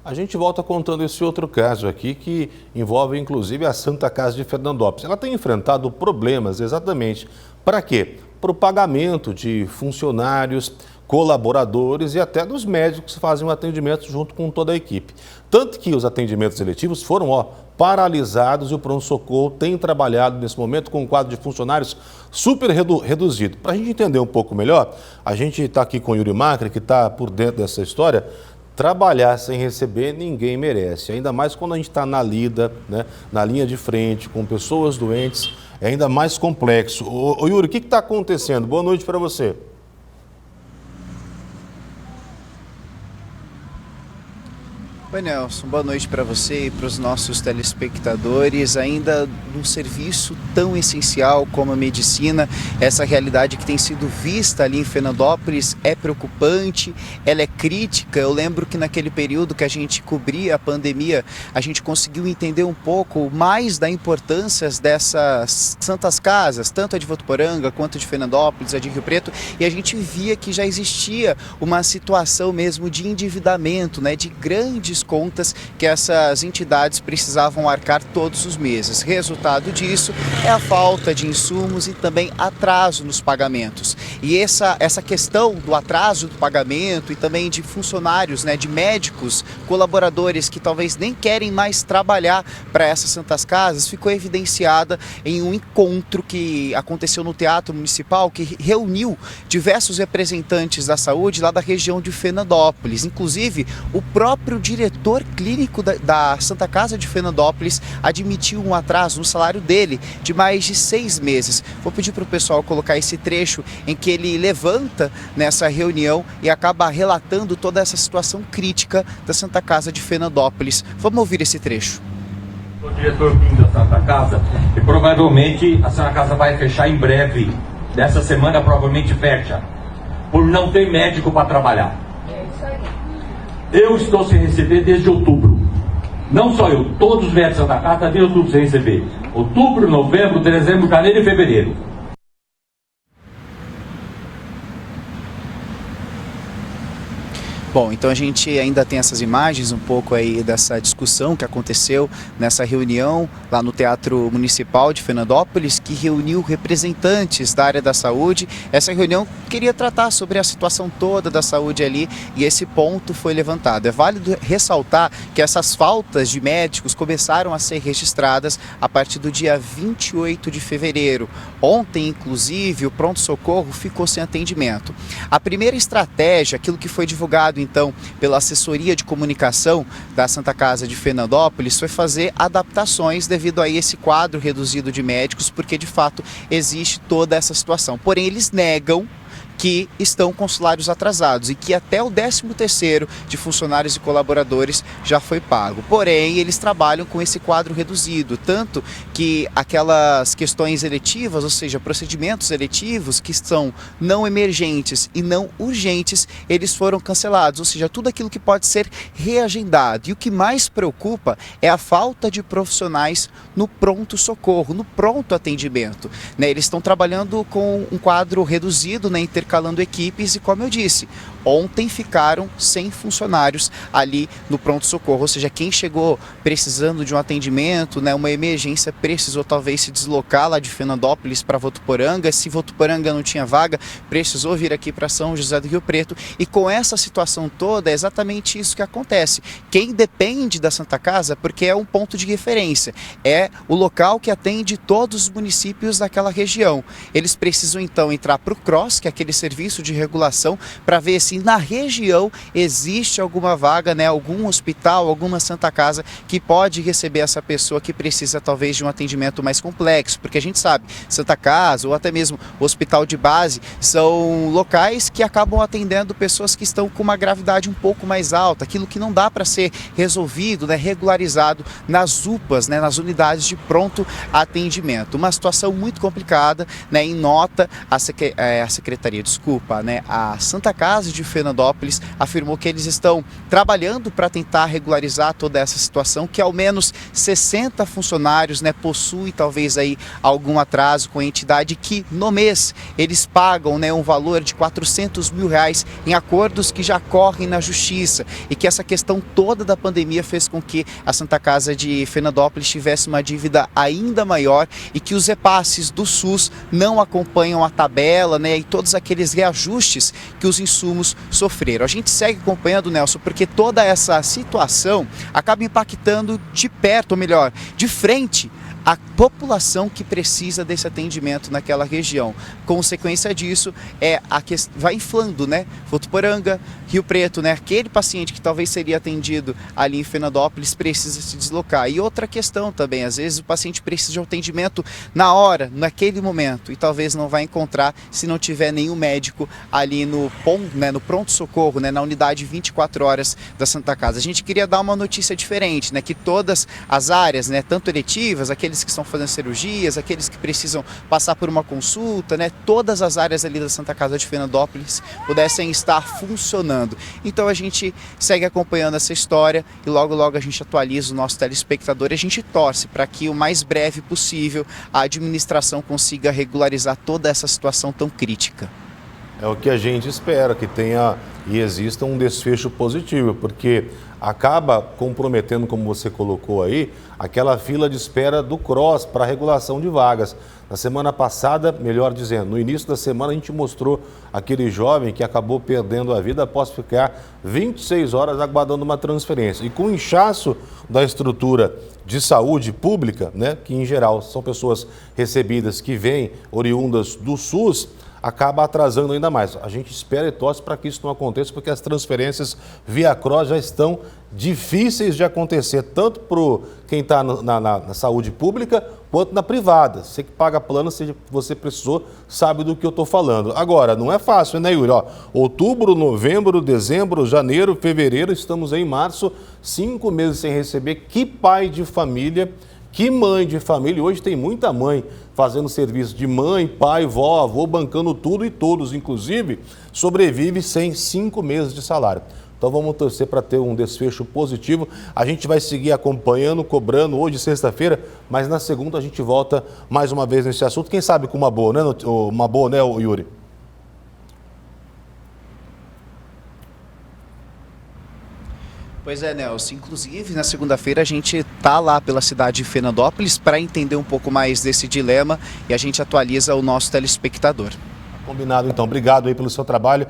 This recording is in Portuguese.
A gente volta contando esse outro caso aqui que envolve inclusive a Santa Casa de Fernandópolis. Ela tem enfrentado problemas exatamente para quê? Para o pagamento de funcionários, colaboradores e até dos médicos que fazem o atendimento junto com toda a equipe. Tanto que os atendimentos eletivos foram paralisados e o pronto-socorro tem trabalhado nesse momento com um quadro de funcionários super reduzido. Para a gente entender um pouco melhor, a gente está aqui com o Yuri Macri, que está por dentro dessa história. Trabalhar sem receber ninguém merece, ainda mais quando a gente está na lida, né, na linha de frente, com pessoas doentes, é ainda mais complexo. Ô Yuri, o que está acontecendo? Boa noite para você. Oi, Nelson, boa noite para você e para os nossos telespectadores. Ainda num serviço tão essencial como a medicina, essa realidade que tem sido vista ali em Fernandópolis é preocupante, ela é crítica. Eu lembro que naquele período que a gente cobria a pandemia, a gente conseguiu entender um pouco mais da importância dessas santas casas, tanto a de Votuporanga quanto a de Fernandópolis, a de Rio Preto, e a gente via que já existia uma situação mesmo de endividamento, né, de grandes contas que essas entidades precisavam arcar todos os meses. Resultado disso é a falta de insumos e também atraso nos pagamentos. E essa questão do atraso do pagamento e também de funcionários, né, de médicos, colaboradores que talvez nem querem mais trabalhar para essas santas casas, ficou evidenciada em um encontro que aconteceu no Teatro Municipal, que reuniu diversos representantes da saúde lá da região de Fernandópolis. Inclusive, o próprio diretor clínico da Santa Casa de Fernandópolis admitiu um atraso no salário dele de mais de 6 meses. Vou pedir para o pessoal colocar esse trecho em que ele levanta nessa reunião e acaba relatando toda essa situação crítica da Santa Casa de Fernandópolis. Vamos ouvir esse trecho. Sou diretor clínico da Santa Casa e provavelmente a Santa Casa vai fechar em breve. Nessa semana provavelmente fecha, por não ter médico para trabalhar. Eu estou sem receber desde outubro. Não só eu, todos os médicos da casa desde outubro sem receber. Outubro, novembro, dezembro, janeiro e fevereiro. Bom, então a gente ainda tem essas imagens um pouco aí dessa discussão que aconteceu nessa reunião lá no Teatro Municipal de Fernandópolis, que reuniu representantes da área da saúde. Essa reunião queria tratar sobre a situação toda da saúde ali e esse ponto foi levantado. É válido ressaltar que essas faltas de médicos começaram a ser registradas a partir do dia 28 de fevereiro. Ontem, inclusive, o pronto-socorro ficou sem atendimento. A primeira estratégia, aquilo que foi divulgado então pela assessoria de comunicação da Santa Casa de Fernandópolis, foi fazer adaptações devido a esse quadro reduzido de médicos, porque de fato existe toda essa situação. Porém, eles negam que estão com salários atrasados e que até o 13º de funcionários e colaboradores já foi pago. Porém, eles trabalham com esse quadro reduzido, tanto que aquelas questões eletivas, ou seja, procedimentos eletivos que são não emergentes e não urgentes, eles foram cancelados, ou seja, tudo aquilo que pode ser reagendado. E o que mais preocupa é a falta de profissionais no pronto-socorro, no pronto atendimento, né? Eles estão trabalhando com um quadro reduzido, né, intercalando equipes e, como eu disse, ontem ficaram sem funcionários ali no pronto-socorro, ou seja, quem chegou precisando de um atendimento, né, uma emergência, precisou talvez se deslocar lá de Fernandópolis para Votuporanga. Se Votuporanga não tinha vaga, precisou vir aqui para São José do Rio Preto. E com essa situação toda, é exatamente isso que acontece. Quem depende da Santa Casa, porque é um ponto de referência, é o local que atende todos os municípios daquela região. Eles precisam então entrar para o CROSS, que é aquele serviço de regulação, para ver se na região existe alguma vaga, né, algum hospital, alguma Santa Casa que pode receber essa pessoa que precisa talvez de um atendimento mais complexo, porque a gente sabe, Santa Casa ou até mesmo hospital de base são locais que acabam atendendo pessoas que estão com uma gravidade um pouco mais alta, aquilo que não dá para ser resolvido, né, regularizado nas UPAs, né, nas unidades de pronto atendimento. Uma situação muito complicada, né, em nota a Secretaria de desculpa, né? A Santa Casa de Fernandópolis afirmou que eles estão trabalhando para tentar regularizar toda essa situação, que ao menos 60 funcionários, né, possuem talvez aí algum atraso com a entidade, que no mês eles pagam, né, um valor de R$400 mil em acordos que já correm na justiça, e que essa questão toda da pandemia fez com que a Santa Casa de Fernandópolis tivesse uma dívida ainda maior e que os repasses do SUS não acompanham a tabela, né, e todos aqueles reajustes que os insumos sofreram. A gente segue acompanhando, Nelson, porque toda essa situação acaba impactando de perto, ou melhor, de frente, a população que precisa desse atendimento naquela região. Consequência disso vai inflando, né? Votuporanga, Rio Preto, né? Aquele paciente que talvez seria atendido ali em Fernandópolis precisa se deslocar. E outra questão também, às vezes o paciente precisa de um atendimento na hora, naquele momento, e talvez não vai encontrar se não tiver nenhum médico ali no pronto-socorro, né? Na unidade 24 horas da Santa Casa. A gente queria dar uma notícia diferente, né? Que todas as áreas, né? Tanto eletivas, aqueles que estão fazendo cirurgias, aqueles que precisam passar por uma consulta, né? Todas as áreas ali da Santa Casa de Fernandópolis pudessem estar funcionando. Então a gente segue acompanhando essa história e logo a gente atualiza o nosso telespectador e a gente torce para que o mais breve possível a administração consiga regularizar toda essa situação tão crítica. É o que a gente espera, que tenha e exista um desfecho positivo, porque acaba comprometendo, como você colocou aí, aquela fila de espera do CROSS para regulação de vagas. Na semana passada, melhor dizendo, no início da semana a gente mostrou aquele jovem que acabou perdendo a vida após ficar 26 horas aguardando uma transferência. E com o inchaço da estrutura de saúde pública, né, que em geral são pessoas recebidas que vêm oriundas do SUS, acaba atrasando ainda mais. A gente espera e torce para que isso não aconteça, porque as transferências via CROSS já estão difíceis de acontecer, tanto para quem está na saúde pública, quanto na privada. Você que paga plano, se você precisou, sabe do que eu estou falando. Agora, não é fácil, né, Yuri? Ó, outubro, novembro, dezembro, janeiro, fevereiro, estamos em março, 5 meses sem receber. Que pai de família, que mãe de família. Hoje tem muita mãe fazendo serviço de mãe, pai, vó, avô, bancando tudo, e todos, inclusive, sobrevive sem 5 meses de salário. Então vamos torcer para ter um desfecho positivo. A gente vai seguir acompanhando, cobrando hoje, sexta-feira, mas na segunda a gente volta mais uma vez nesse assunto. Quem sabe com uma boa, né, Yuri? Pois é, Nelson. Inclusive, na segunda-feira a gente tá lá pela cidade de Fernandópolis para entender um pouco mais desse dilema e a gente atualiza o nosso telespectador. Combinado, então. Obrigado aí pelo seu trabalho.